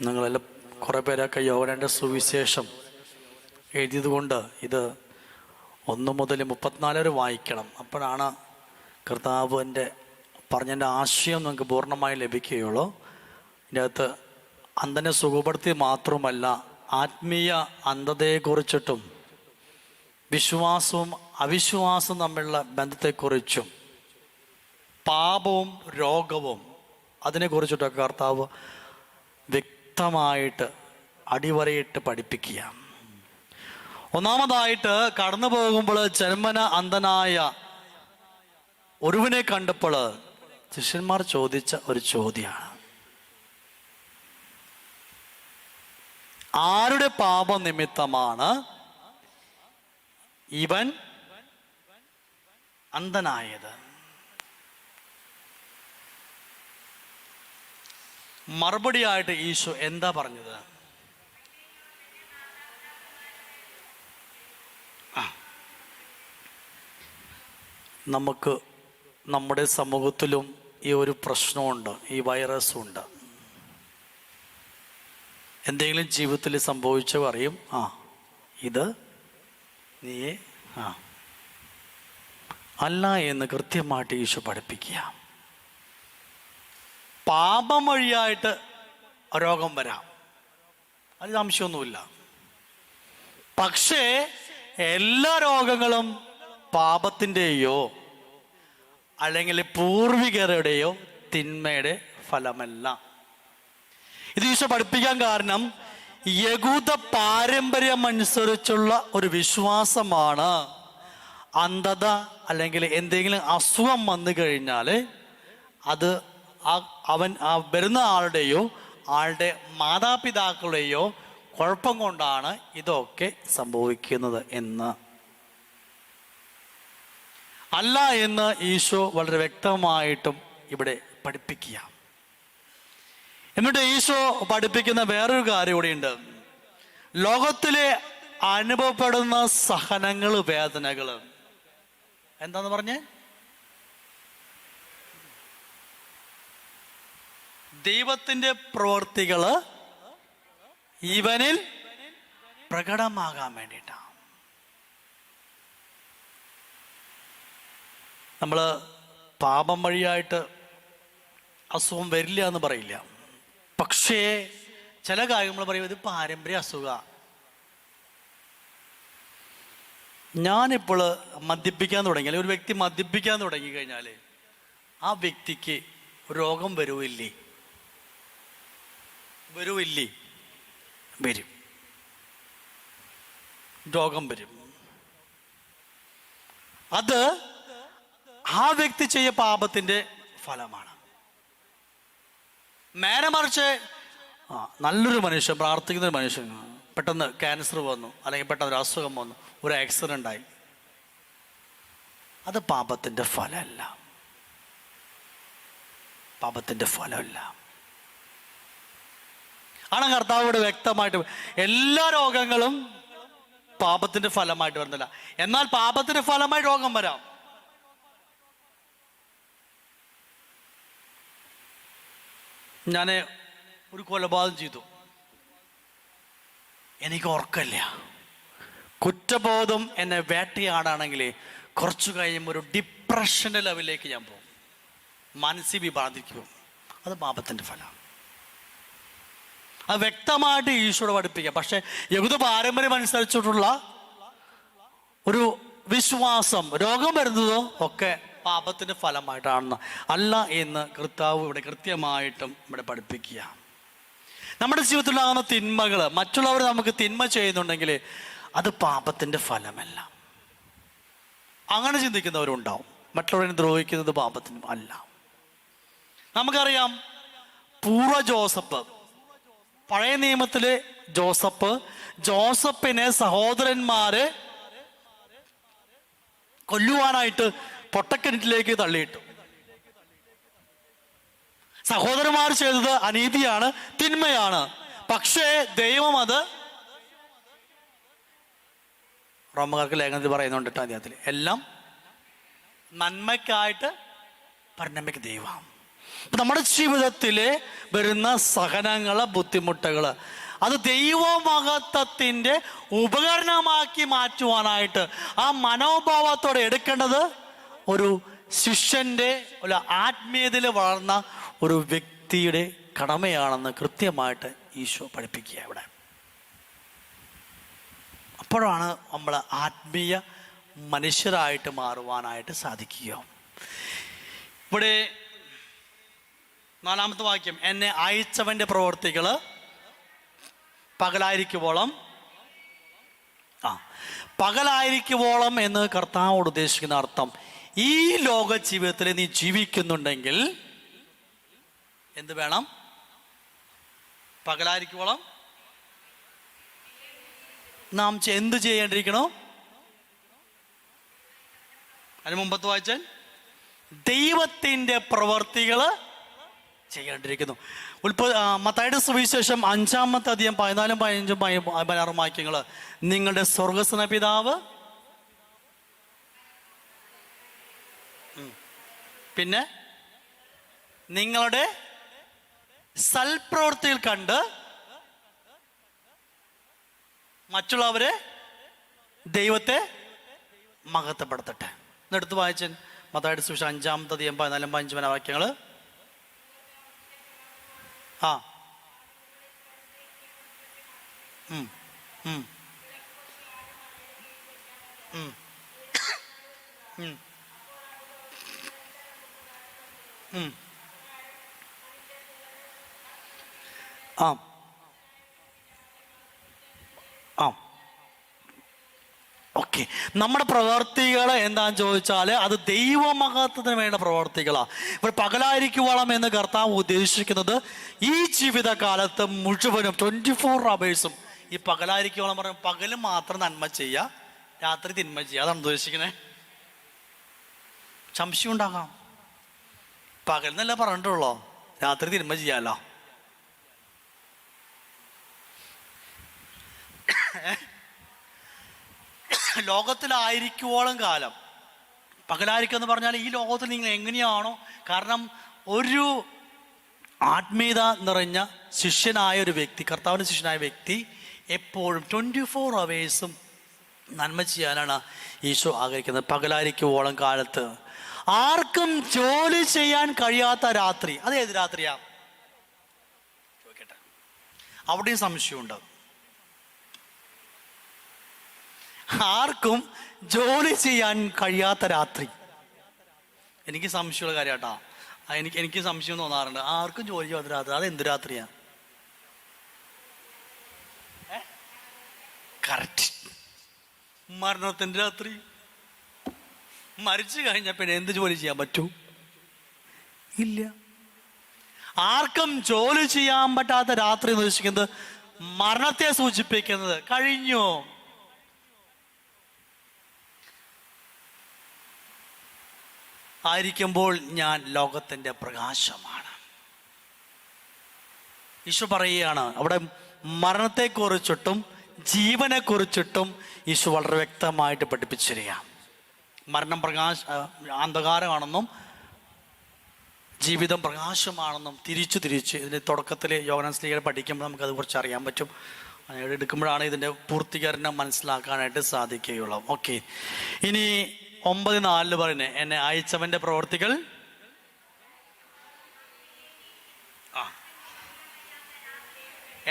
നിങ്ങളെല്ലാം കുറേ പേരൊക്കെ യോഹന്നാന്റെ സുവിശേഷം എഴുതിയത് കൊണ്ട് ഇത് 1 മുതൽ 34 വരെ വായിക്കണം. അപ്പോഴാണ് കർത്താവിൻ്റെ പറഞ്ഞതിൻ്റെ ആശയം നിങ്ങൾക്ക് പൂർണ്ണമായി ലഭിക്കുകയുള്ളൂ. ഇതിൻ്റെ അകത്ത് അന്ധനെ സുഖപ്പെടുത്തി മാത്രമല്ല, ആത്മീയ അന്ധതയെക്കുറിച്ചിട്ടും വിശ്വാസവും അവിശ്വാസവും തമ്മിലുള്ള ബന്ധത്തെക്കുറിച്ചും പാപവും രോഗവും അതിനെക്കുറിച്ചിട്ടൊക്കെ കർത്താവ് വ്യക്തമായിട്ട് അടിവരയിട്ട് പഠിപ്പിക്കുക. ഒന്നാമതായിട്ട് കടന്നു പോകുമ്പോൾ ജന്മന അന്ധനായ ഒരുവനെ കണ്ടപ്പോൾ ശിഷ്യന്മാർ ചോദിച്ച ഒരു ചോദ്യമാണ്, ആരുടെ പാപനിമിത്തമാണ് ഇവൻ അന്ധനായത്? മറുപടിയായിട്ട് ഈശോ എന്താ പറഞ്ഞത്? നമുക്ക് നമ്മുടെ സമൂഹത്തിലും ഈ ഒരു പ്രശ്നമുണ്ട്, ഈ വൈറസ് ഉണ്ട്. എന്തെങ്കിലും ജീവിതത്തിൽ സംഭവിച്ച പറയും, ഇത് നീ അല്ല എന്ന് കൃത്യമായിട്ട് ഈശോ പഠിപ്പിക്കുക. പാപം വഴിയായിട്ട് രോഗം വരാം, അതിൽ സംശയമൊന്നുമില്ല. പക്ഷേ എല്ലാ രോഗങ്ങളും പാപത്തിൻ്റെയോ അല്ലെങ്കിൽ പൂർവികരുടെയോ തിന്മയുടെ ഫലമല്ല. ഇത് ഈശോ പഠിപ്പിക്കാൻ കാരണം യഹൂദ പാരമ്പര്യം അനുസരിച്ചുള്ള ഒരു വിശ്വാസമാണ് അന്ധത അല്ലെങ്കിൽ എന്തെങ്കിലും അസുഖം വന്നു കഴിഞ്ഞാൽ അത് അവൻ വരുന്ന ആളുടെയോ ആളുടെ മാതാപിതാക്കളുടെയോ കുഴപ്പം കൊണ്ടാണ് ഇതൊക്കെ സംഭവിക്കുന്നത് എന്ന് അല്ല എന്ന് ഈശോ വളരെ വ്യക്തമായിട്ടും ഇവിടെ പഠിപ്പിക്കുക. എന്നിട്ട് ഈശോ പഠിപ്പിക്കുന്ന വേറൊരു കാര്യം കൂടിയുണ്ട്. ലോകത്തിലെ അനുഭവപ്പെടുന്ന സഹനങ്ങൾ, വേദനകൾ എന്താന്ന് പറഞ്ഞേ? ദൈവത്തിൻ്റെ പ്രവൃത്തികള് ഇവനിൽ പ്രകടമാകാൻ വേണ്ടിയിട്ടാണ്. നമ്മൾ പാപം വഴിയായിട്ട് അസുഖം വരില്ല എന്ന് പറയില്ല. പക്ഷേ ചില കാര്യങ്ങൾ പറയും ഇത് പാരമ്പര്യ അസുഖ. ഞാനിപ്പോൾ മദ്യപിക്കാൻ തുടങ്ങിയാൽ, ഒരു വ്യക്തി മദ്യപിക്കാൻ തുടങ്ങിക്കഴിഞ്ഞാൽ ആ വ്യക്തിക്ക് രോഗം വരുമില്ലേ? വരും. രോഗം വരും. അത് ആ വ്യക്തി ചെയ്യ പാപത്തിന്റെ ഫലമാണ്. നേരെ മറിച്ച് നല്ലൊരു മനുഷ്യൻ, പ്രാർത്ഥിക്കുന്ന ഒരു മനുഷ്യൻ പെട്ടെന്ന് ക്യാൻസർ വന്നു, അല്ലെങ്കിൽ പെട്ടെന്ന് ഒരു അസുഖം വന്നു, ഒരു ആക്സിഡന്റ് ആയി, അത് പാപത്തിന്റെ ഫലമല്ല. ആണ് കർത്താവോട് വ്യക്തമായിട്ട് എല്ലാ രോഗങ്ങളും പാപത്തിന്റെ ഫലമായിട്ട് വരുന്നില്ല. എന്നാൽ പാപത്തിന്റെ ഫലമായി രോഗം വരാം. ഞാൻ ഒരു കൊലപാതകം ചെയ്തു, എനിക്ക് ഉറക്കമില്ല, കുറ്റബോധം എന്നെ വേട്ടയാടാണെങ്കിൽ കുറച്ചു കഴിയുമ്പോൾ ഒരു ഡിപ്രഷൻ്റെ ലെവലിലേക്ക് ഞാൻ പോകും, മാനസിക വിഭ്രാന്തിക്കും. അത് പാപത്തിൻ്റെ ഫലമാണ്. അത് വ്യക്തമായിട്ട് ഈശോയോട് പഠിപ്പിക്കുക. പക്ഷെ യഹൂദ പാരമ്പര്യം അനുസരിച്ചിട്ടുള്ള ഒരു വിശ്വാസം രോഗം വരുന്നതോ ഒക്കെ പാപത്തിന്റെ ഫലമായിട്ടാണെന്ന് അല്ല എന്ന് കർത്താവ് ഇവിടെ കൃത്യമായിട്ടും ഇവിടെ പഠിപ്പിക്കുക. നമ്മുടെ ജീവിതത്തിലാകുന്ന തിന്മകൾ, മറ്റുള്ളവർ നമുക്ക് തിന്മ ചെയ്യുന്നുണ്ടെങ്കിൽ അത് പാപത്തിന്റെ ഫലമല്ല. അങ്ങനെ ചിന്തിക്കുന്നവരുണ്ടാവും. മറ്റുള്ളവരെ ദ്രോഹിക്കുന്നത് പാപത്തിനും അല്ല. നമുക്കറിയാം, പൂർവ്വ ജോസഫ്, പഴയ നിയമത്തിലെ ജോസഫിനെ സഹോദരന്മാരെ കൊല്ലുവാനായിട്ട് പൊട്ടക്കിണറ്റിലേക്ക് തള്ളിയിട്ടു. സഹോദരന്മാർ ചെയ്തത് അനീതിയാണ്, തിന്മയാണ്. പക്ഷേ ദൈവം അത് റോമക്കാർക്ക് ലേഖനത്തിൽ പറയുന്നുണ്ട് 8-ാം അധ്യായത്തിൽ, എല്ലാം നന്മയ്ക്കായിട്ട് പരിണമിക്ക് ദൈവം. നമ്മുടെ ജീവിതത്തിൽ വരുന്ന സഹനങ്ങള്, ബുദ്ധിമുട്ടുകള്, അത് ദൈവമഹത്വത്തിൻ്റെ ഉപകരണമാക്കി മാറ്റുവാനായിട്ട് ആ മനോഭാവത്തോടെ എടുക്കേണ്ടത് ഒരു ശിഷ്യൻ്റെ ഒരു ആത്മീയതയിൽ വളർന്ന ഒരു വ്യക്തിയുടെ കടമയാണെന്ന് കൃത്യമായിട്ട് ഈശോ പഠിപ്പിക്കുക ഇവിടെ. അപ്പോഴാണ് നമ്മൾ ആത്മീയ മനുഷ്യരായിട്ട് മാറുവാനായിട്ട് സാധിക്കുക. ഇവിടെ 4-ാമത്തെ വാക്യം, എന്നെ അയച്ചവൻ്റെ പ്രവർത്തികൾ പകലായിരിക്കുവോളം, പകലായിരിക്കുവോളം എന്ന് കർത്താവോട് ഉദ്ദേശിക്കുന്ന അർത്ഥം, ഈ ലോക ജീവിതത്തിൽ നീ ജീവിക്കുന്നുണ്ടെങ്കിൽ എന്ത് വേണം? പകലായിരിക്കുവോളം നാം എന്ത് ചെയ്യേണ്ടിയിരിക്കണം? അതിന് മുമ്പത്ത് വായിച്ചാൽ ദൈവത്തിൻ്റെ പ്രവർത്തികൾ ചെയ്യേണ്ടിയിരിക്കുന്നു. മത്തായിയുടെ സുവിശേഷം 5-ാമത്തെ അധ്യായം 14, 15, 16 വാക്യങ്ങൾ, നിങ്ങളുടെ സ്വർഗ്ഗസ്ഥന പിതാവ്, പിന്നെ നിങ്ങളുടെ സൽപ്രവൃത്തിയിൽ കണ്ട് മറ്റുള്ളവരെ ദൈവത്തെ മഹത്വപ്പെടുത്തട്ടെ. എന്നെടുത്ത് വായിച്ചൻ മത്തായിയുടെ സുവിശേഷം 5-ാമത്തെ അധ്യായം 14, 15 വാക്യങ്ങൾ. ഓക്കെ, നമ്മുടെ പ്രവർത്തികൾ എന്താന്ന് ചോദിച്ചാൽ അത് ദൈവമഹത്വത്തിന് വേണ്ട പ്രവർത്തികളാണ്. ഇപ്പോൾ പകലായിരിക്കുവോളം എന്ന് കർത്താവ് ഉദ്ദേശിക്കുന്നത് ഈ ജീവിതകാലത്ത് മുഴുവനും 24 hours ഈ പകലായിരിക്കുവോളം പറഞ്ഞ പകല് മാത്രം നന്മ ചെയ്യുക, രാത്രി തിന്മ ചെയ്യുക, അതാണ് ഉദ്ദേശിക്കുന്നത്. സംശയം ഉണ്ടാകാം, പകൽ എന്നല്ല പറഞ്ഞിട്ടുള്ളോ, രാത്രി തിന്മ ചെയ്യാമല്ലോ. ലോകത്തിലായിരിക്കുവോളം കാലം പകലായിരിക്കും എന്ന് പറഞ്ഞാൽ ഈ ലോകത്തിൽ നിങ്ങൾ എങ്ങനെയാണോ, കാരണം ഒരു ആത്മീയത നിറഞ്ഞ ശിഷ്യനായ ഒരു വ്യക്തി, കർത്താവിൻ്റെ ശിഷ്യനായ വ്യക്തി എപ്പോഴും 24 hours നന്മ ചെയ്യാനാണ് ഈശോ ആഗ്രഹിക്കുന്നത്. പകലായിരിക്കുവോളം കാലത്ത് ആർക്കും ജോലി ചെയ്യാൻ കഴിയാത്ത രാത്രി, അത് ഏത് രാത്രിയാ ചോദിക്കട്ടെ? അവിടെയും സംശയമുണ്ട്. ആർക്കും ജോലി ചെയ്യാൻ കഴിയാത്ത രാത്രി, എനിക്ക് സംശയമുള്ള കാര്യം കേട്ടോ. എനിക്ക് സംശയം തോന്നാറുണ്ട്, ആർക്കും ജോലി ചെയ്യാത്ത രാത്രി, അത് എന്ത് രാത്രിയാ? കറക്റ്റ്, മരണത്തിൻ്റെ രാത്രി. മരിച്ചു കഴിഞ്ഞാൽ പിന്നെ എന്ത് ജോലി ചെയ്യാൻ പറ്റൂ? ഇല്ല. ആർക്കും ജോലി ചെയ്യാൻ പറ്റാത്ത രാത്രി എന്ന് ഉദ്ദേശിക്കുന്നത് മരണത്തെ സൂചിപ്പിക്കുന്നത്. കഴിഞ്ഞു. ആയിരിക്കുമ്പോൾ ഞാൻ ലോകത്തിൻ്റെ പ്രകാശമാണ്. ഈശോ പറയുകയാണ് അവിടെ മരണത്തെക്കുറിച്ചിട്ടും ജീവനെക്കുറിച്ചിട്ടും ഈശോ വളരെ വ്യക്തമായിട്ട് പഠിപ്പിച്ചിരിക്കുകയാണ്. മരണം അന്ധകാരമാണെന്നും ജീവിതം പ്രകാശമാണെന്നും തിരിച്ച് ഇതിൻ്റെ തുടക്കത്തിൽ യോഹന്നാൻ സ്ലീഹയെ പഠിക്കുമ്പോൾ നമുക്കത് കുറിച്ച് അറിയാൻ പറ്റും. എടുക്കുമ്പോഴാണ് ഇതിൻ്റെ പൂർത്തീകരണം മനസ്സിലാക്കാനായിട്ട് സാധിക്കുകയുള്ളൂ. ഓക്കെ, ഇനി 9:4 പറയുന്നത്, എന്നെ അയച്ചവൻ്റെ പ്രവർത്തികൾ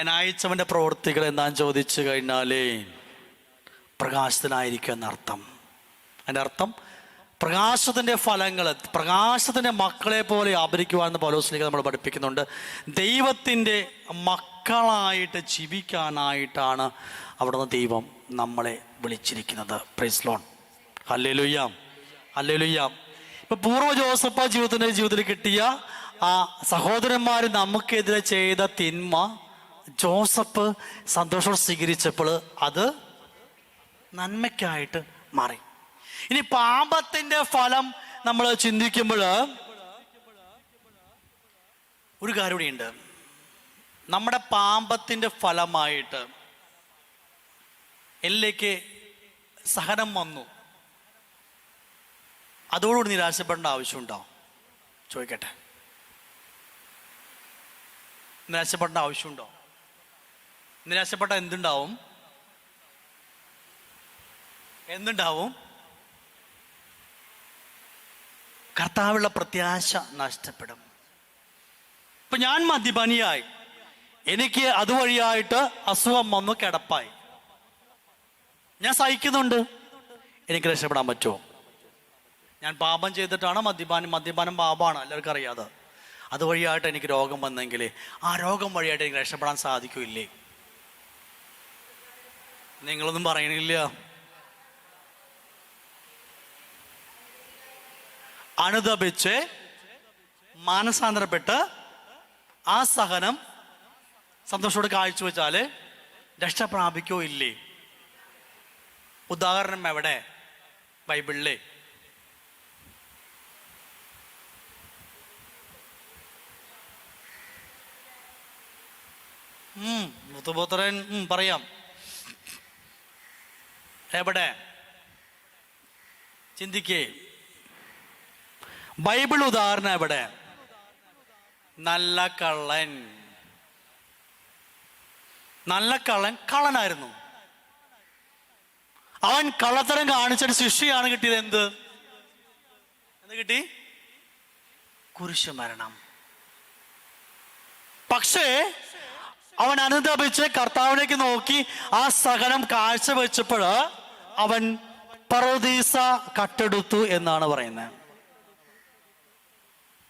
എന്നെ അയച്ചവൻ്റെ പ്രവർത്തികൾ എന്താന്ന് ചോദിച്ചു കഴിഞ്ഞാൽ പ്രകാശത്തിനായിരിക്കും എന്നർത്ഥം. അതിൻ്റെ അർത്ഥം പ്രകാശത്തിൻ്റെ ഫലങ്ങൾ, പ്രകാശത്തിൻ്റെ മക്കളെ പോലെ ആദരിക്കുവാനെന്ന് പൗലോസ് നമ്മൾ പഠിപ്പിക്കുന്നുണ്ട്. ദൈവത്തിൻ്റെ മക്കളായിട്ട് ജീവിക്കാനായിട്ടാണ് അവിടുന്ന് ദൈവം നമ്മളെ വിളിച്ചിരിക്കുന്നത്. Praise Lord, hallelujah, hallelujah. ഇപ്പൊ പൂർവ്വ ജോസഫ് ജീവിതത്തിൽ കിട്ടിയ ആ സഹോദരന്മാർ നമുക്കെതിരെ ചെയ്ത തിന്മ ജോസഫ് സന്തോഷം സ്വീകരിച്ചപ്പോൾ അത് നന്മയ്ക്കായിട്ട് മാറി. ഇനി പാപത്തിന്റെ ഫലം നമ്മൾ ചിന്തിക്കുമ്പോൾ ഒരു കാര്യം കൂടിയുണ്ട്. നമ്മുടെ പാപത്തിന്റെ ഫലമായിട്ട് എന്നിലേക്ക് സഹനം വന്നു, അതോടുകൂടി നിരാശപ്പെടേണ്ട ആവശ്യമുണ്ടോ ചോദിക്കട്ടെ? നിരാശപ്പെടേണ്ട ആവശ്യമുണ്ടോ? നിരാശപ്പെട്ട എന്തുണ്ടാവും? കർത്താവുള്ള പ്രത്യാശ നഷ്ടപ്പെടും. ഇപ്പൊ ഞാൻ മദ്യപാനിയായി, എനിക്ക് അതുവഴിയായിട്ട് അസുഖം വന്നു, കിടപ്പായി, ഞാൻ സഹിക്കുന്നുണ്ട്, എനിക്ക് രക്ഷപ്പെടാൻ പറ്റുമോ? ഞാൻ പാപം ചെയ്തിട്ടാണ് മദ്യപാനം പാപമാണ്, എല്ലാവർക്കും അറിയാതെ. അതുവഴിയായിട്ട് എനിക്ക് രോഗം വന്നെങ്കിൽ ആ രോഗം വഴിയായിട്ട് എനിക്ക് രക്ഷപ്പെടാൻ സാധിക്കില്ലേ? നിങ്ങളൊന്നും പറയണില്ല. അനുതപിച്ച് മാനസാന്തരപ്പെട്ട് ആ സഹനം സന്തോഷത്തോടെ കാഴ്ചവെച്ചാല് രക്ഷ പ്രാപിക്കോ ഇല്ലേ? ഉദാഹരണം എവിടെ? ബൈബിളിലെ മുത്തുപുത്രൻ പറയാം. എവിടെ? ചിന്തിക്കേ. ബൈബിൾ ഉദാഹരണം എവിടെ? നല്ല കള്ളൻ കള്ളനായിരുന്നു. അവൻ കള്ളത്തരം കാണിച്ചിട്ട് ശിക്ഷയാണ് കിട്ടിയത്. എന്ത് കിട്ടി? കുരിശുമരണം. പക്ഷേ അവൻ അനുതപിച്ച് കർത്താവിലേക്ക് നോക്കി ആ സഹനം കാഴ്ചവെച്ചപ്പോൾ അവൻ പറുദീസ കട്ടെടുത്തു എന്നാണ് പറയുന്നത്.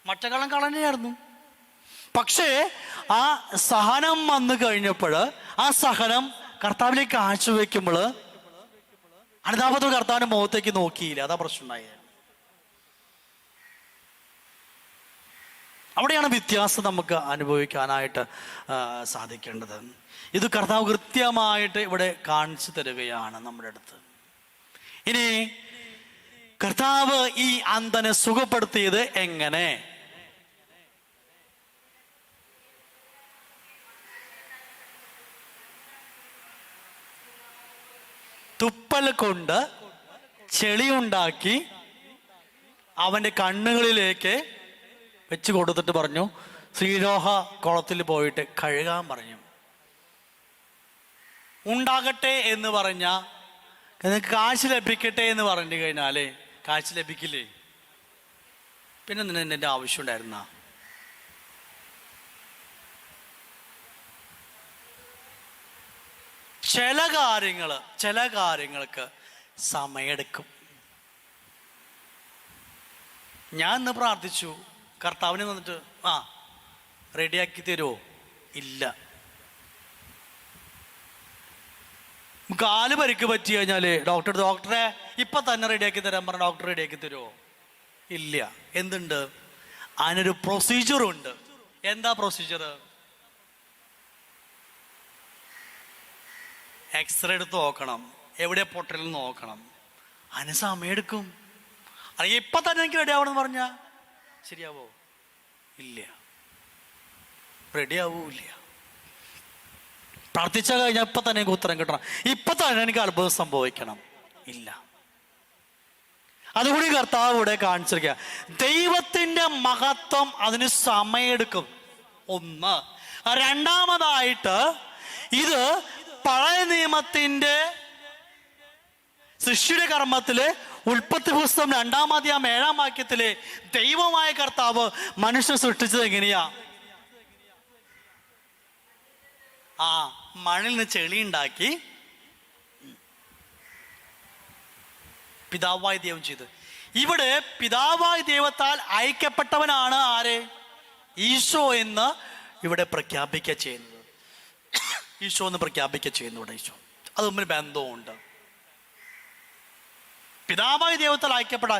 മറ്റേ കളനെയായിരുന്നു. പക്ഷേ ആ സഹനം വന്നു കഴിഞ്ഞപ്പോൾ, ആ സഹനം കർത്താവിലേക്ക് കാഴ്ചവെക്കുമ്പോൾ അനുതാപത്തോട് കർത്താവിന്റെ മുഖത്തേക്ക് നോക്കിയില്ല. അതാ പ്രശ്നം ഉണ്ടായത്. അവിടെയാണ് വ്യത്യാസം നമുക്ക് അനുഭവിക്കാനായിട്ട് സാധിക്കേണ്ടത്. ഇത് കർത്താവ് കൃത്യമായിട്ട് ഇവിടെ കാണിച്ചു തരികയാണ് നമ്മുടെ അടുത്ത്. ഇനി കർത്താവ് ഈ അന്ധനെ സുഖപ്പെടുത്തിയത് എങ്ങനെ? തുപ്പൽ കൊണ്ട് ചെളിയുണ്ടാക്കി അവന്റെ കണ്ണുകളിലേക്ക് വെച്ച് കൊടുത്തിട്ട് പറഞ്ഞു, ശ്രീലോഹ കുളത്തിൽ പോയിട്ട് കഴുകാൻ പറഞ്ഞു. ഉണ്ടാകട്ടെ എന്ന് പറഞ്ഞ കാശ് ലഭിക്കട്ടെ എന്ന് പറഞ്ഞു കഴിഞ്ഞാലേ കാശ് ലഭിക്കില്ലേ? പിന്നെ നിന്നെ എൻ്റെ ആവശ്യം ഉണ്ടായിരുന്ന? ചില കാര്യങ്ങൾക്ക് സമയമെടുക്കും. ഞാൻ ഇന്ന് പ്രാർത്ഥിച്ചു, കർത്താവിനെ വന്നിട്ട് റെഡിയാക്കി തരുമോ? ഇല്ല. കാല് പരിക്ക് പറ്റി കഴിഞ്ഞാല് ഡോക്ടറെ ഇപ്പൊ തന്നെ റെഡിയാക്കി തരാൻ പറഞ്ഞ ഡോക്ടർ റെഡിയാക്കി തരുമോ? ഇല്ല. എന്തുണ്ട്? അതിനൊരു പ്രൊസീജിയറുണ്ട്. എന്താ പ്രൊസീജിയർ? എക്സ്റേ എടുത്ത് നോക്കണം, എവിടെ പൊട്ടൽ നോക്കണം. അതിന് സമയമെടുക്കും. അല്ലെങ്കിൽ ഇപ്പൊ തന്നെ എനിക്ക് റെഡി ആവണമെന്ന് പറഞ്ഞാ ശരിയാവോ? ഇല്ല, റെഡി ആവൂല്ല. പ്രാർത്ഥിച്ച കഴിഞ്ഞാൽ ഇപ്പൊ തന്നെ എനിക്ക് ഉത്തരം കിട്ടണം, ഇപ്പൊ തന്നെ എനിക്ക് അത്ഭുതം സംഭവിക്കണം. ഇല്ല. അതുകൂടി കർത്താവ് ഇവിടെ കാണിച്ചിരിക്കുക. ദൈവത്തിന്റെ മഹത്വം അതിന് സമയമെടുക്കും. ഒന്ന്. രണ്ടാമതായിട്ട് ഇത് പഴയ നിയമത്തിന്റെ സൃഷ്ടിയുടെ കർമ്മത്തില് ഉൽപ്പത്തി പുസ്തകം 2-ാം അധ്യായം 7-ാം വാക്യത്തില് ദൈവമായ കർത്താവ് മനുഷ്യനെ സൃഷ്ടിച്ചത് എങ്ങനെയാ? മണ്ണിൽ നിന്ന് ചെളി ഉണ്ടാക്കി പിതാവായ ദൈവം ചെയ്തു. ഇവിടെ പിതാവായ ദൈവത്താൽ അയക്കപ്പെട്ടവനാണ് ആര്? ഈശോ എന്ന് ഇവിടെ പ്രഖ്യാപിക്കുക ചെയ്യുന്നത്. ഈശോ എന്ന് പ്രഖ്യാപിക്കുക ചെയ്യുന്നു ഇവിടെ. ഈശോ അത് തമ്മിൽ ബന്ധമുണ്ട്. പിതാവായ ദൈവത്താൽ അയക്കപ്പെട്ട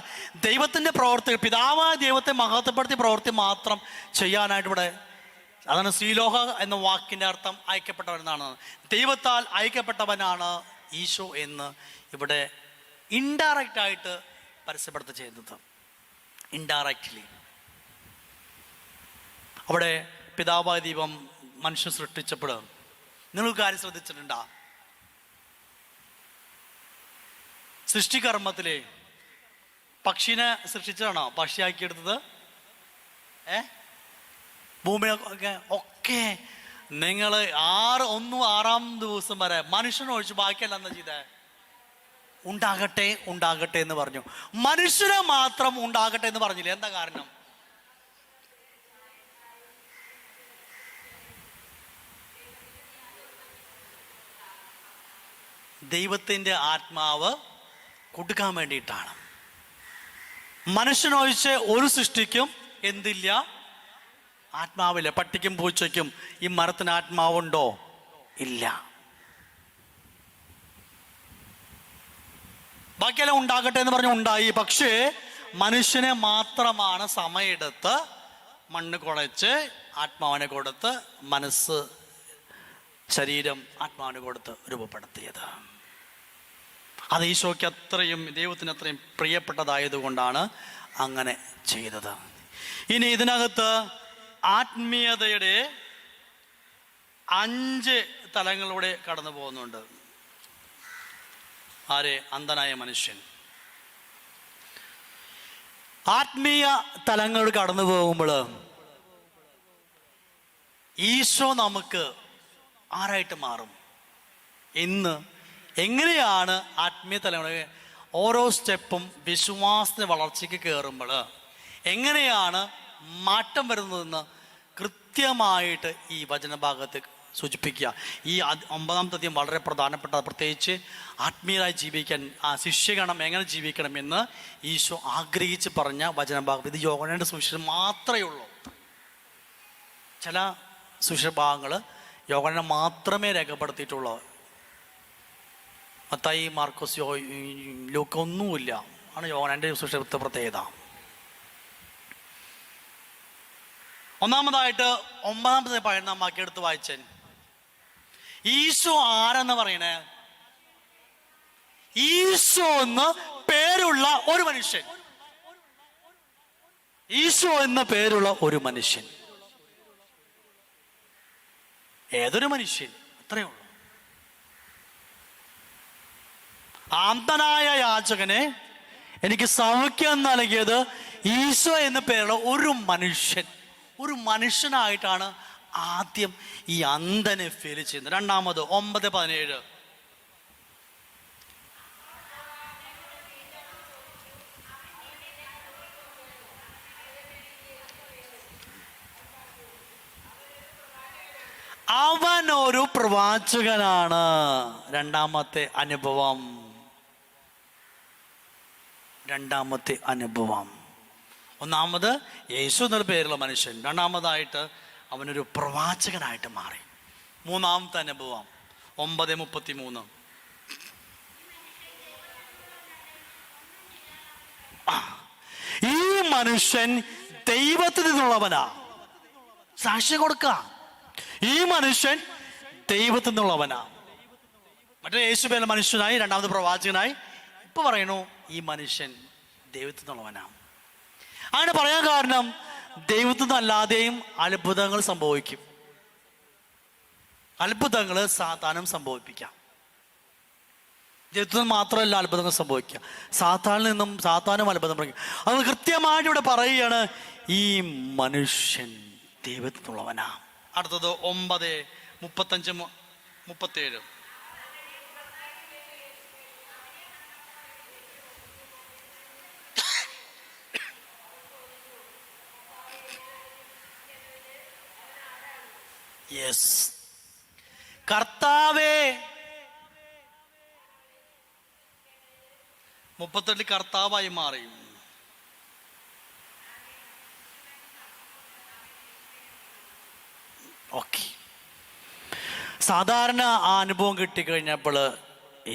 ദൈവത്തിന്റെ പ്രവൃത്തി, പിതാവായ ദൈവത്തെ മഹത്വപ്പെടുത്തിയ പ്രവൃത്തി മാത്രം ചെയ്യാനായിട്ട് ഇവിടെ, അതാണ് ശ്രീലോഹ എന്ന വാക്കിന്റെ അർത്ഥം, അയക്കപ്പെട്ടവനാണ്. ദൈവത്താൽ അയക്കപ്പെട്ടവനാണ് ഈശോ എന്ന് ഇവിടെ ഇൻഡയറക്റ്റ് ആയിട്ട് പരസ്യപ്പെടുത്തുക ചെയ്യുന്നത്. ഇൻഡയറക്റ്റ്ലി അവിടെ പിതാവായ ദൈവം മനുഷ്യൻ സൃഷ്ടിച്ചപ്പോൾ നിങ്ങൾ കാര്യം ശ്രദ്ധിച്ചിട്ടുണ്ടാ? സൃഷ്ടികർമ്മത്തിലെ പക്ഷിനെ സൃഷ്ടിച്ചതാണോ പക്ഷിയാക്കിയെടുത്തത്? ഭൂമിയൊക്കെ ഒക്കെ നിങ്ങൾ 6 ദിവസം വരെ മനുഷ്യനൊഴിച്ച് ബാക്കിയെല്ലാം എന്താ ചെയ്തേ? ഉണ്ടാകട്ടെ ഉണ്ടാകട്ടെ എന്ന് പറഞ്ഞു. മനുഷ്യരെ മാത്രം ഉണ്ടാകട്ടെ എന്ന് പറഞ്ഞില്ല. എന്താ കാരണം? ദൈവത്തിൻ്റെ ആത്മാവ് കൊടുക്കാൻ വേണ്ടിയിട്ടാണ്. മനുഷ്യനൊഴിച്ച് ഒരു സൃഷ്ടിക്കും എന്തില്ല? ആത്മാവില്ല. പട്ടിക്കും പൂച്ചയ്ക്കും ഈ മരത്തിന് ആത്മാവുണ്ടോ? ഇല്ല. ബാക്കിയെല്ലാം ഉണ്ടാകട്ടെ എന്ന് പറഞ്ഞ് ഉണ്ടായി. പക്ഷേ മനുഷ്യനെ മാത്രമാണ് സമയെടുത്ത് മണ്ണ് കുഴച്ച് ആത്മാവിനെ കൊടുത്ത്, മനസ്സ് ശരീരം ആത്മാവിനെ കൊടുത്ത് രൂപപ്പെടുത്തിയത്. അത് ഈശോയ്ക്ക് അത്രയും, ദൈവത്തിന് അത്രയും പ്രിയപ്പെട്ടതായതുകൊണ്ടാണ് അങ്ങനെ ചെയ്തത്. ഇനി ഇതിനകത്ത് ആത്മീയതയുടെ 5 തലങ്ങളിലൂടെ കടന്നു പോകുന്നുണ്ട്. ആരെ? അന്ധനായ മനുഷ്യൻ. ആത്മീയ തലങ്ങൾ കടന്നു പോകുമ്പോൾ ഈശോ നമുക്ക് ആരായിട്ട് മാറും? ഇന്ന് എങ്ങനെയാണ് ആത്മീയ തലങ്ങളിൽ ഓരോ സ്റ്റെപ്പും വിശ്വാസത്തിന് വളർച്ചയ്ക്ക് കയറുമ്പോൾ എങ്ങനെയാണ് മാറ്റം വരുന്നതെന്ന് കൃത്യമായിട്ട് ഈ വചനഭാഗത്ത് സൂചിപ്പിക്കുക. ഈ 9-ാമത്തെ അധ്യായം വളരെ പ്രധാനപ്പെട്ട, പ്രത്യേകിച്ച് ആത്മീയരായി ജീവിക്കാൻ ആ ശിഷ്യഗണം എങ്ങനെ ജീവിക്കണം എന്ന് ഈശോ ആഗ്രഹിച്ച് പറഞ്ഞ വചനഭാഗം. ഇത് യോഹന്നാന്റെ സുവിശേഷം മാത്രമേ ഉള്ളൂ. ചില സുവിശേഷ ഭാഗങ്ങൾ യോഹന്നാൻ മാത്രമേ രേഖപ്പെടുത്തിയിട്ടുള്ളൂ. മത്തായി, മാർക്കോസ്, ലൂക്ക ഒന്നുമില്ല. ആണ് യോഹന്നാന്റെ സുവിശേഷത്തെ പ്രത്യേകത. ഒന്നാമതായിട്ട് 9-ാമത്തെ പഴയ വാക്യെടുത്ത് വായിച്ചൻ. ഈശോ ആരെന്ന് പറയണേ? ഈശോ എന്ന് പേരുള്ള ഒരു മനുഷ്യൻ. ഈശോ എന്ന പേരുള്ള ഒരു മനുഷ്യൻ. ഏതൊരു മനുഷ്യൻ? അത്രയേ ഉള്ളൂ. അന്ധനായ യാചകനെ എനിക്ക് സൗഖ്യം നൽകിയത് ഈശോ എന്ന പേരുള്ള ഒരു മനുഷ്യൻ. ഒരു മനുഷ്യനായിട്ടാണ് ആദ്യം ഈ അന്ധനെ ഫീൽ ചെയ്യുന്നത്. രണ്ടാമത് 9:17 അവനൊരു പ്രവാചകനാണ്. രണ്ടാമത്തെ അനുഭവം. ഒന്നാമത് യേശു എന്നുള്ള പേരുള്ള മനുഷ്യൻ. രണ്ടാമതായിട്ട് അവനൊരു പ്രവാചകനായിട്ട് മാറി. മൂന്നാമത്തെ അനുഭവം 9:33 ഈ മനുഷ്യൻ ദൈവത്തിൽ നിന്നുള്ളവനാ. സാക്ഷ്യം കൊടുക്കുക, ഈ മനുഷ്യൻ ദൈവത്തിൽ നിന്നുള്ളവനാ. മറ്റേ യേശു പേരുള്ള മനുഷ്യനായി, രണ്ടാമത് പ്രവാചകനായി. ഇപ്പൊ പറയണു ഈ മനുഷ്യൻ ദൈവത്തിൽ നിന്നുള്ളവനാ. അങ്ങനെ പറയാൻ കാരണം ദൈവത്തിൽ നിന്നല്ലാതെയും അത്ഭുതങ്ങൾ സംഭവിക്കും. അത്ഭുതങ്ങൾ സാത്താനും സംഭവിപ്പിക്കാം. ദൈവത്തിൽ നിന്ന് മാത്രമല്ല അത്ഭുതങ്ങൾ സംഭവിക്കുക, സാത്താനിൽ നിന്നും സാത്താനും അത്ഭുതം പറയും. അത് കൃത്യമായിട്ട് ഇവിടെ പറയുകയാണ്, ഈ മനുഷ്യൻ ദൈവത്തിൽ നിന്നുള്ളവനാ. അടുത്തത് 9:35-37 യെസ്, കർത്താവേ. 38 കർത്താവായി മാറി. ഓക്കെ, സാധാരണ ആ അനുഭവം കിട്ടിക്കഴിഞ്ഞപ്പോൾ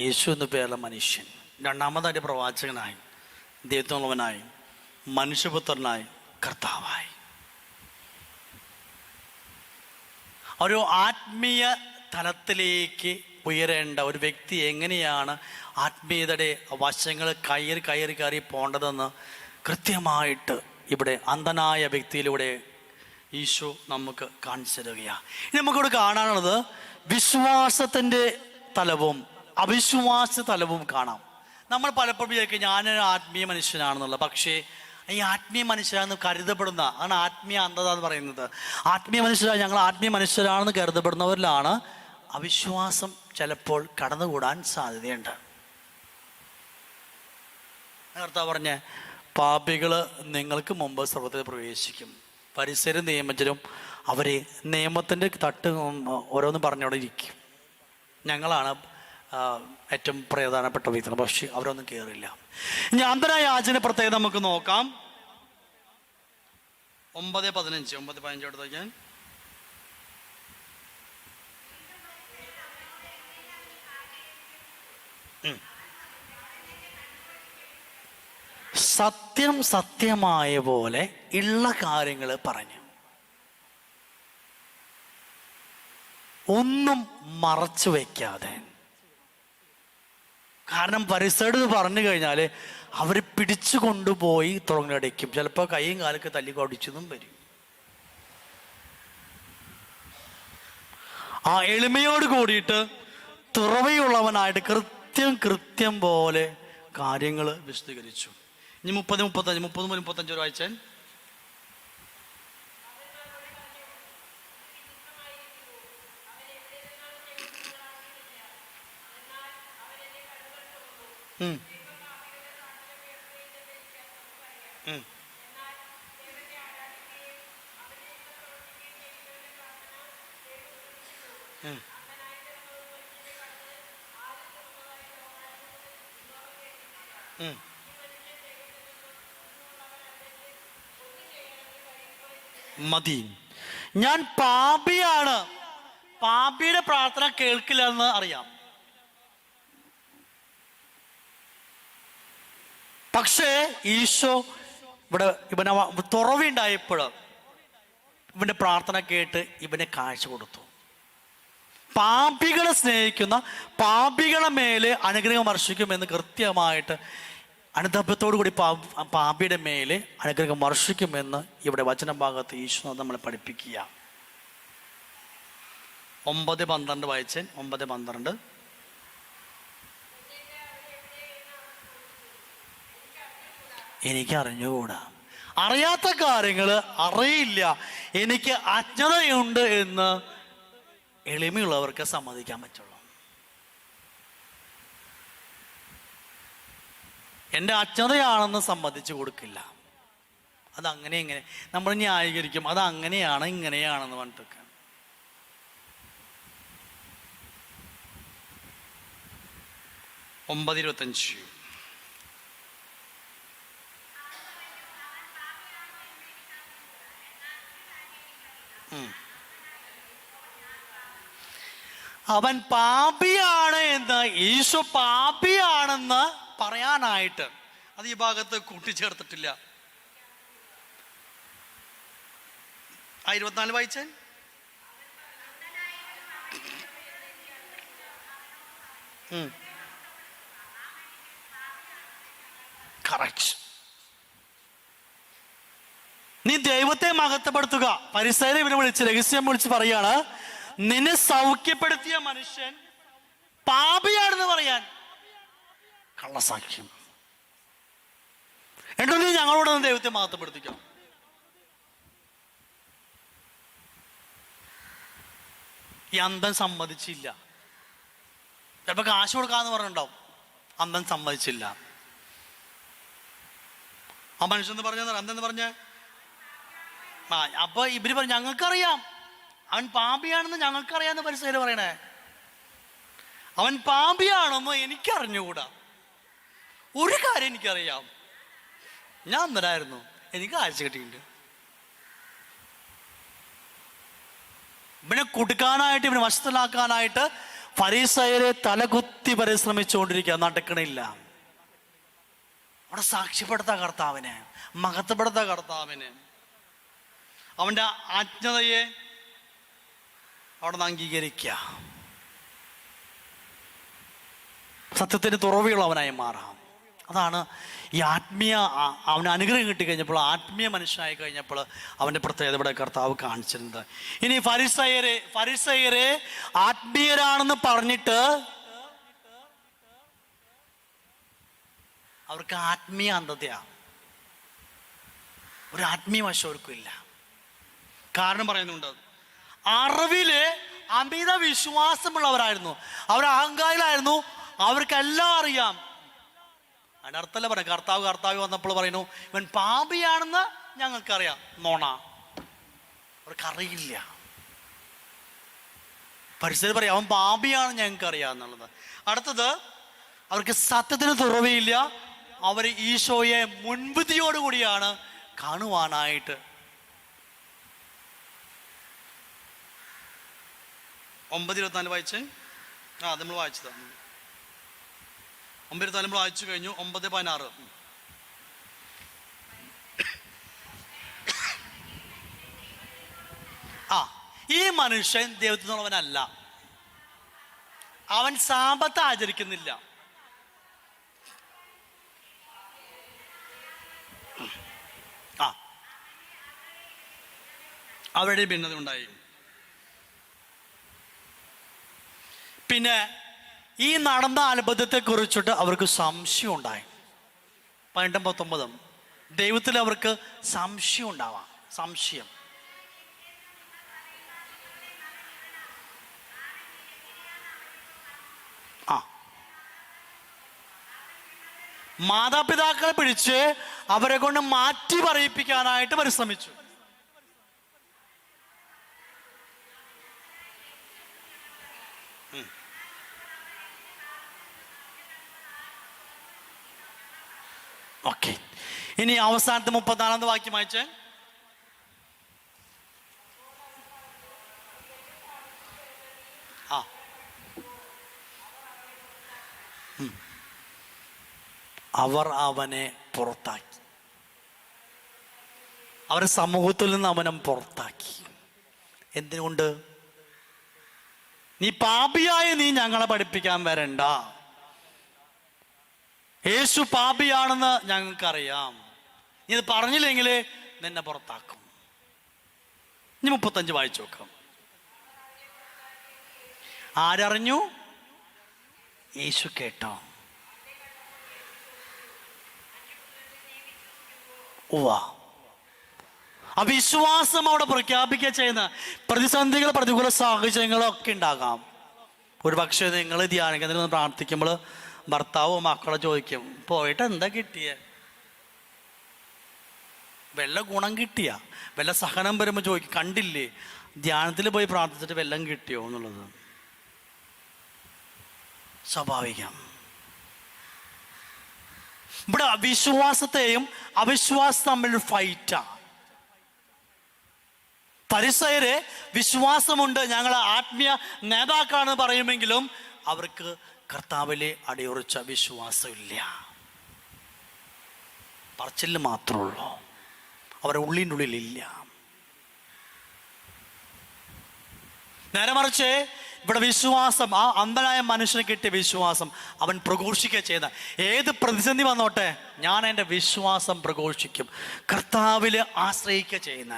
യേശു എന്ന പേരുള്ള മനുഷ്യൻ, രണ്ടാമതായിട്ട് പ്രവാചകനായി, ദൈവത്തിനുള്ളവനായി, മനുഷ്യപുത്രനായി, കർത്താവായി. ഒരു ആത്മീയ തലത്തിലേക്ക് ഉയരേണ്ട ഒരു വ്യക്തി എങ്ങനെയാണ് ആത്മീയതയുടെ വശങ്ങൾ കയറി പോകേണ്ടതെന്ന് കൃത്യമായിട്ട് ഇവിടെ അന്ധനായ വ്യക്തിയിലൂടെ ഈശോ നമുക്ക് കാണിച്ചു തരികയാണ്. ഇനി നമുക്കിവിടെ കാണാനുള്ളത് വിശ്വാസത്തിൻ്റെ തലവും അവിശ്വാസ തലവും കാണാം. നമ്മൾ പലപ്പോഴും വിചാരിക്കും ഞാനൊരു ആത്മീയ മനുഷ്യനാണെന്നുള്ളത്. പക്ഷേ ഈ ആത്മീയ മനുഷ്യരാണെന്ന് കരുതപ്പെടുന്ന ആണ് ആത്മീയ അന്ധത എന്ന് പറയുന്നത്. ആത്മീയ മനുഷ്യരാണ്, ഞങ്ങൾ ആത്മീയ മനുഷ്യരാണെന്ന് കരുതപ്പെടുന്നവരിലാണ് അവിശ്വാസം ചിലപ്പോൾ കടന്നുകൂടാൻ സാധ്യതയുണ്ട്. കർത്താവ് പറഞ്ഞ പാപികൾ നിങ്ങൾക്ക് മുമ്പ് സ്വർഗ്ഗത്തിൽ പ്രവേശിക്കും. ഫരിസയരും നിയമജ്ഞരും അവരെ നിയമത്തിൻ്റെ തട്ട് ഓരോന്നും പറഞ്ഞവിടെ ഇരിക്കും. ഞങ്ങളാണ് ഏറ്റവും പ്രധാനപ്പെട്ട വ്യക്തി, പക്ഷേ അവരൊന്നും കയറില്ല. ഇനി അന്തരയാചന പ്രത്യേകത നമുക്ക് നോക്കാം. 9:15 9:15 എടുത്ത് നോക്കിയാൽ സത്യം സത്യമായ പോലെ ഉള്ള കാര്യങ്ങൾ പറഞ്ഞു, ഒന്നും മറച്ചു വയ്ക്കാതെ. കാരണം ഫരിസയരോട് പറഞ്ഞു കഴിഞ്ഞാൽ അവർ പിടിച്ചു കൊണ്ടുപോയി തുറങ്ങടയ്ക്കും, ചിലപ്പോൾ കൈയും കാലൊക്കെ തല്ലി കൊടിച്ചതും വരും. ആ എളിമയോട് കൂടിയിട്ട് തുറവയുള്ളവനായിട്ട് കൃത്യം പോലെ കാര്യങ്ങൾ വിശദീകരിച്ചു. ഇനി 30-35 ഒരു വായിച്ചാൽ. മതി, ഞാൻ പാപിയാണ്. പാപിയുടെ പ്രാർത്ഥന കേൾക്കില്ല എന്ന് അറിയാം. പക്ഷേ ഈശോ ഇവനെ തുറവുണ്ടായപ്പോൾ ഇവന്റെ പ്രാർത്ഥന കേട്ട് ഇവനെ കാഴ്ച കൊടുത്തു. പാപികളെ സ്നേഹിക്കുന്ന പാപികളെ മേലെ അനുഗ്രഹം വർഷിക്കുമെന്ന് കൃത്യമായിട്ട് അനുതാപത്തോടു കൂടി പാപിയുടെ മേലെ അനുഗ്രഹം വർഷിക്കുമെന്ന് ഇവിടെ വചനഭാഗത്ത് ഈശോ നമ്മളെ പഠിപ്പിക്കുക. 9:12 വായിച്ച്. 9:12. എനിക്ക് അറിഞ്ഞുകൂടാ. അറിയാത്ത കാര്യങ്ങൾ അറിയില്ല, എനിക്ക് അജ്ഞതയുണ്ട് എന്ന് എളിമയുള്ളവർക്ക് സമ്മതിക്കാൻ പറ്റുള്ളൂ. എൻ്റെ അജ്ഞതയാണെന്ന് സമ്മതിച്ചു കൊടുക്കില്ല. അതങ്ങനെ ഇങ്ങനെ നമ്മൾ ന്യായീകരിക്കും, അത് അങ്ങനെയാണ് ഇങ്ങനെയാണെന്ന് പറഞ്ഞിട്ടൊക്കെ. ഒമ്പത് 25. അവൻ പാപിയാണ് എന്ന്, ഈശോ പാപിയാണെന്ന് പറയാനായിട്ട് അത് ഈ ഭാഗത്ത് കൂട്ടിച്ചേർത്തിട്ടില്ല. 24 വായിച്ചാൽ. കറക്റ്റ്. നീ ദൈവത്തെ മഹത്വപ്പെടുത്തുക. ഫരിസയരെ ഇവനെ വിളിച്ച് രഹസ്യം വിളിച്ച് പറയാണ്, നിന്നെ സൗഖ്യപ്പെടുത്തിയ മനുഷ്യൻ പാപിയാണെന്ന് പറയാൻ കള്ളസാക്ഷ്യം. എന്നിട്ട് നീ ഞങ്ങളോട് ദൈവത്തെ മഹത്വപ്പെടുത്തിക്കാം. ഈ അന്ധൻ സമ്മതിച്ചില്ല. ചിലപ്പോ കാശ് കൊടുക്കാന്ന് പറഞ്ഞിട്ടുണ്ടാവും, അന്ധൻ സമ്മതിച്ചില്ല. ആ മനുഷ്യൻ പറഞ്ഞ അന്ധെന്ന് പറഞ്ഞ അപ്പൊ ഇവര് പറഞ്ഞു, ഞങ്ങൾക്കറിയാം അവൻ പാപിയാണെന്ന്, ഞങ്ങൾക്കറിയാന്ന് പരിസരം പറയണേ. അവൻ പാപിയാണെന്ന് എനിക്കറിഞ്ഞുകൂടാ. ഒരു കാര്യം എനിക്കറിയാം, ഞാൻ അന്നേരായിരുന്നു, എനിക്ക് കാഴ്ച കിട്ടിയിട്ടുണ്ട്. ഇവനെ കൊടുക്കാനായിട്ട്, ഇവനെ വശത്തിലാക്കാനായിട്ട് ഫരീസയരെ തലകുത്തി പരിശ്രമിച്ചുകൊണ്ടിരിക്കുക, നടക്കണില്ല. അവിടെ സാക്ഷ്യപ്പെടുത്താ കർത്താവിനെ, മഹത്വപ്പെടുത്താ കർത്താവിന്. അവന്റെ അജ്ഞതയെ അവിടെ നിന്ന് അംഗീകരിക്കുക, സത്യത്തിന് തുറവിയുള്ളവനായി മാറാം. അതാണ് ഈ ആത്മീയ, അവന് അനുഗ്രഹം കിട്ടിക്കഴിഞ്ഞപ്പോൾ, ആത്മീയ മനുഷ്യനായി കഴിഞ്ഞപ്പോൾ അവൻ്റെ പ്രത്യേകത ഇവിടെ കർത്താവ് കാണിച്ചിരുന്നത്. ഇനി ഫരിസയരെ ആത്മീയരാണെന്ന് പറഞ്ഞിട്ട് അവർക്ക് ആത്മീയ അന്ധതയാണ്. ഒരു ആത്മീയ വശം അവർക്കില്ല. കാരണം പറയുന്നുണ്ട്, അറിവില് അമിത വിശ്വാസമുള്ളവരായിരുന്നു, അവർ അഹങ്കാരികളായിരുന്നു, അവർക്കെല്ലാം അറിയാം. അതിൻ്റെ അർത്ഥമല്ല പറയാം, കർത്താവ് വന്നപ്പോൾ പറയുന്നു ഇവൻ പാപിയാണെന്ന് ഞങ്ങൾക്കറിയാം. നോണ, അവർക്കറിയില്ല. പരിസ്ഥിതി പറയാം അവൻ പാപിയാണ് ഞങ്ങൾക്കറിയാം എന്നുള്ളത്. അടുത്തത്, അവർക്ക് സത്യത്തിന് തുറവിയില്ല. അവർ ഈശോയെ മുൻവിധിയോടുകൂടിയാണ് കാണുവാനായിട്ട്. 9:24 വായിച്ച്, അത് നമ്മൾ വായിച്ചതാണ്. 9:24 നമ്മൾ വായിച്ചു കഴിഞ്ഞു. 9:16 ഈ മനുഷ്യൻ ദൈവത്തിനുള്ളവനല്ല, അവൻ സാപത്ത് ആചരിക്കുന്നില്ല. അവരുടെ ഭിന്നത ഉണ്ടായി. പിന്നെ ഈ നടന്ന അത്ഭുതത്തെ കുറിച്ചിട്ട് അവർക്ക് സംശയം ഉണ്ടായി. 18-19 ദൈവത്തിൽ അവർക്ക് സംശയം ഉണ്ടാവാം. സംശയം. മാതാപിതാക്കളെ പിടിച്ച് അവരെ കൊണ്ട് മാറ്റി പറയിപ്പിക്കാനായിട്ട് പരിശ്രമിച്ചു. ഓക്കെ, ഇനി അവസാനത്തെ 34 വാക്യം വായിച്ചേ. അവർ അവനെ പുറത്താക്കി. അവരെ സമൂഹത്തിൽ നിന്ന് അവനെ പുറത്താക്കി. എന്തുകൊണ്ട്? നീ പാപിയായ നീ ഞങ്ങളെ പഠിപ്പിക്കാൻ വരണ്ട, യേശു പാപിയാണെന്ന് ഞങ്ങൾക്കറിയാം, നീ ഇത് പറഞ്ഞില്ലെങ്കിൽ നിന്നെ പുറത്താക്കും. ഇനി 35 വായിച്ചു നോക്കാം. ആരറിഞ്ഞു? യേശു കേട്ടോ. അവിശ്വാസം അവിടെ പ്രഖ്യാപിക്കുക ചെയ്യുന്ന പ്രതിസന്ധികൾ, പ്രതികൂല സാഹചര്യങ്ങളും ഒക്കെ ഉണ്ടാകാം. ഒരു പക്ഷേ നിങ്ങൾ ധ്യാനിക്കുന്നതിൽ പ്രാർത്ഥിക്കുമ്പോൾ ഭർത്താവോ മക്കളോ ചോദിക്കും, പോയിട്ട് എന്താ കിട്ടിയ? വല്ല ഗുണം കിട്ടിയ? വല്ല സഹനം വരുമ്പോൾ ചോദിക്കും, കണ്ടില്ലേ ധ്യാനത്തിൽ പോയി പ്രാർത്ഥിച്ചിട്ട് വെല്ലം കിട്ടിയോ എന്നുള്ളത് സ്വാഭാവികം. ഇവിടെ വിശ്വാസത്തെയും അവിശ്വാസം തമ്മിൽ ഫൈറ്റാ. ഫരിസയര് വിശ്വാസമുണ്ട്, ഞങ്ങൾ ആത്മീയ നേതാക്കളാണെന്ന് പറയുമെങ്കിലും അവർക്ക് കർത്താവിലെ അടിയുറച്ച വിശ്വാസമില്ല. പറച്ചില് മാത്രമേ ഉള്ളൂ, അവരുടെ ഉള്ളിൻ്റെ ഉള്ളിലില്ല. നേരെ മറിച്ച് ഇവിടെ വിശ്വാസം, ആ അന്ധനായ മനുഷ്യന് കിട്ടിയ വിശ്വാസം അവൻ പ്രഘോഷിക്കുക ചെയ്യുന്ന ഏത് പ്രതിസന്ധി വന്നോട്ടെ, ഞാൻ എൻ്റെ വിശ്വാസം പ്രഘോഷിക്കും. കർത്താവിൽ ആശ്രയിക്കുക ചെയ്യുന്ന,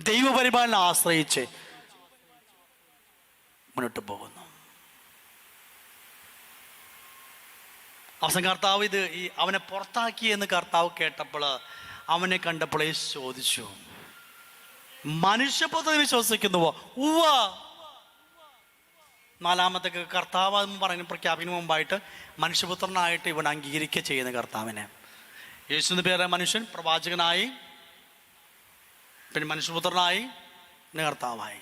ദൈവപരിപാലനം ആശ്രയിച്ച് മുന്നോട്ട് പോകുന്നു. അവസാനം കർത്താവ് അവനെ പുറത്താക്കി എന്ന് കർത്താവ് കേട്ടപ്പോൾ, അവനെ കണ്ടപ്പോൾ ചോദിച്ചു, മനുഷ്യപുത്രനെ വിശ്വസിക്കുന്നുവോ? ഉവ്വ. 4-ാമത്തെ കർത്താവ് പറഞ്ഞു പ്രഖ്യാപിക്കുന്ന മുമ്പായിട്ട് മനുഷ്യപുത്രനായിട്ട് ഇവൻ അംഗീകരിക്കുക ചെയ്യുന്ന കർത്താവിനെ. യേശുവിൻ്റെ പേരെ മനുഷ്യൻ, പ്രവാചകനായി, പിന്നെ മനുഷ്യപുത്രനായി, പിന്നെ കർത്താവായി,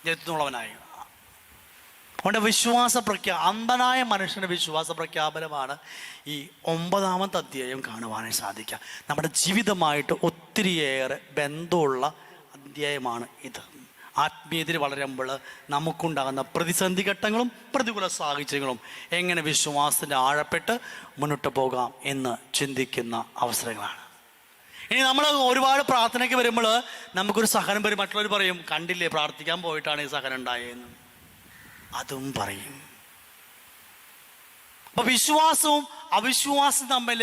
ദൈവത്തിനുള്ളവനായി. അതുകൊണ്ട് അന്ധനായ മനുഷ്യൻ്റെ വിശ്വാസ പ്രഖ്യാപനമാണ് ഈ 9-ാമത്തെ അധ്യായം കാണുവാനായി സാധിക്കുക. നമ്മുടെ ജീവിതമായിട്ട് ഒത്തിരിയേറെ ബന്ധമുള്ള അധ്യായമാണ് ഇത്. ആത്മീയതയിൽ വളരുമ്പോൾ നമുക്കുണ്ടാകുന്ന പ്രതിസന്ധി ഘട്ടങ്ങളും പ്രതികൂല സാഹചര്യങ്ങളും എങ്ങനെ വിശ്വാസത്തിൻ്റെ ആഴപ്പെട്ട് മുന്നോട്ട് പോകാം എന്ന് ചിന്തിക്കുന്ന അവസരങ്ങളാണ്. ഇനി നമ്മൾ ഒരുപാട് പ്രാർത്ഥനയ്ക്ക് വരുമ്പോൾ നമുക്കൊരു സഹനം വരും. മറ്റുള്ളവർ പറയും, കണ്ടില്ലേ പ്രാർത്ഥിക്കാൻ പോയിട്ടാണ് ഈ സഹനം ഉണ്ടായതെന്ന്. അതും പറയും. അപ്പൊ വിശ്വാസവും അവിശ്വാസവും തമ്മിൽ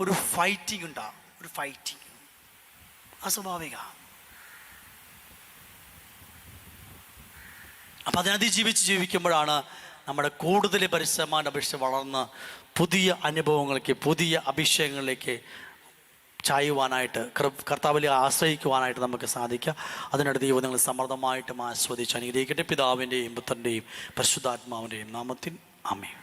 ഒരു ഫൈറ്റിംഗ് ഉണ്ടാകും. ഒരു ഫൈറ്റിംഗ് അസ്വാഭാവിക. അപ്പൊ അതിനതിജീവിച്ച് ജീവിക്കുമ്പോഴാണ് നമ്മുടെ കൂടുതൽ പരിശ്രമാൻ്റെ അപേക്ഷിച്ച് വളർന്ന് പുതിയ അനുഭവങ്ങളിലേക്ക്, പുതിയ അഭിഷേകങ്ങളിലേക്ക് ചായുവാനായിട്ട് കർത്താവിൽ ആശ്രയിക്കുവാനായിട്ട് നമുക്ക് സാധിക്കുക. അതിനിടെ ദൈവം നിങ്ങൾ സമൃദ്ധമായിട്ടും ആസ്വദിച്ച് അനുഗ്രഹിക്കട്ടെ. പിതാവിൻ്റെയും പുത്രൻ്റെയും പരിശുദ്ധാത്മാവിൻ്റെയും നാമത്തിൽ ആമേൻ.